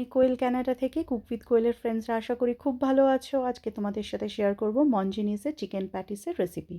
আমি কোয়েল কানাডা থেকে। Cook with কোয়েলের ফ্রেন্ডসরা আশা করি খুব ভালো আছো। আজকে তোমাদের সাথে শেয়ার করব মঞ্জিনিসের চিকেন প্যাটিসের রেসিপি।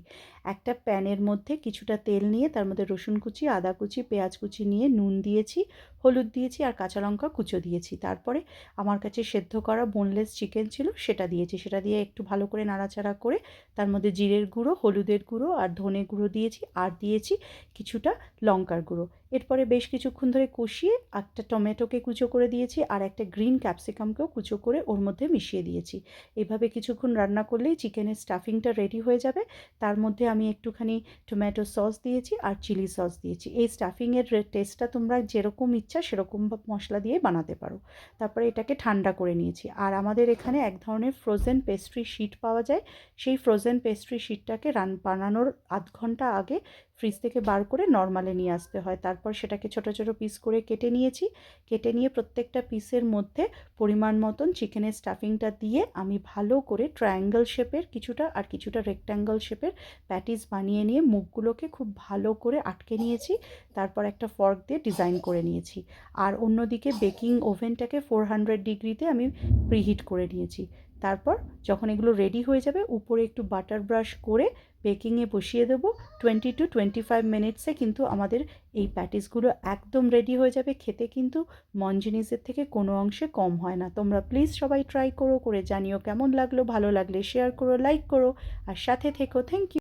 একটা প্যানের মধ্যে কিছুটা তেল নিয়ে তার মধ্যে রসুন কুচি, আদা কুচি, পেঁয়াজ কুচি নিয়ে নুন দিয়েছি, হলুদ দিয়েছি আর কাঁচা লঙ্কা কুচো দিয়েছি। তারপরে আমার কাছে সেদ্ধ করা বোনলেস চিকেন ছিল, সেটা দিয়েছি। সেটা দিয়ে একটু ভালো করে নাড়াচাড়া করে তার মধ্যে জিরের গুঁড়ো, হলুদের গুঁড়ো আর ধনে গুঁড়ো দিয়েছি, আর দিয়েছি কিছুটা লঙ্কার গুঁড়ো। এরপরে বেশ কিছুক্ষণ ধরে কষিয়ে একটা টমেটোকে কুচো করে দিয়েছি আর একটা গ্রিন ক্যাপসিকামকেও কুচো করে ওর মধ্যে মিশিয়ে দিয়েছি। এভাবে কিছুক্ষণ রান্না করলেই চিকেনের স্টাফিংটা রেডি হয়ে যাবে। তার মধ্যে আমি একটুখানি টমেটো সস দিয়েছি আর চিলি সস দিয়েছি। এই স্টাফিংয়ের টেস্টটা তোমরা যেরকম ইচ্ছা সেরকম মশলা দিয়ে বানাতে পারো। তারপরে এটাকে ঠান্ডা করে নিয়েছি। আর আমাদের এখানে এক ধরনের ফ্রোজেন পেস্ট্রি শিট পাওয়া যায়। সেই ফ্রোজেন পেস্ট্রি শিটটাকে বানানোর আধ ঘন্টা আগে ফ্রিজ থেকে বার করে নর্মালে নিয়ে আসতে হয়। তারপর সেটাকে ছোটো ছোটো পিস করে কেটে নিয়েছি। কেটে নিয়ে প্রত্যেকটা পিসের মধ্যে পরিমাণ মতন চিকেনের স্টাফিংটা দিয়ে আমি ভালো করে ট্রায়াঙ্গেল শেপের কিছুটা আর কিছুটা রেক্ট্যাঙ্গেল শেপের প্যাটিস বানিয়ে নিয়ে মুখগুলোকে খুব ভালো করে আটকে নিয়েছি। তারপর একটা ফর্ক দিয়ে ডিজাইন করে নিয়েছি। আর অন্যদিকে বেকিং ওভেনটাকে 400 ডিগ্রিতে আমি প্রিহিট করে নিয়েছি। তারপর যখন এগুলো রেডি হয়ে যাবে উপরে একটু বাটার ব্রাশ করে বেকিংয়ে বসিয়ে দেবো। 20 to 25 মিনিটসে কিন্তু আমাদের এই প্যাটিসগুলো একদম রেডি হয়ে যাবে। খেতে কিন্তু মঞ্জিনিসের থেকে কোনো অংশে কম হয় না। তোমরা প্লিজ সবাই ট্রাই করো, করে জানিও কেমন লাগলো। ভালো লাগলে শেয়ার করো, লাইক করো আর সাথে থেকো। Thank you.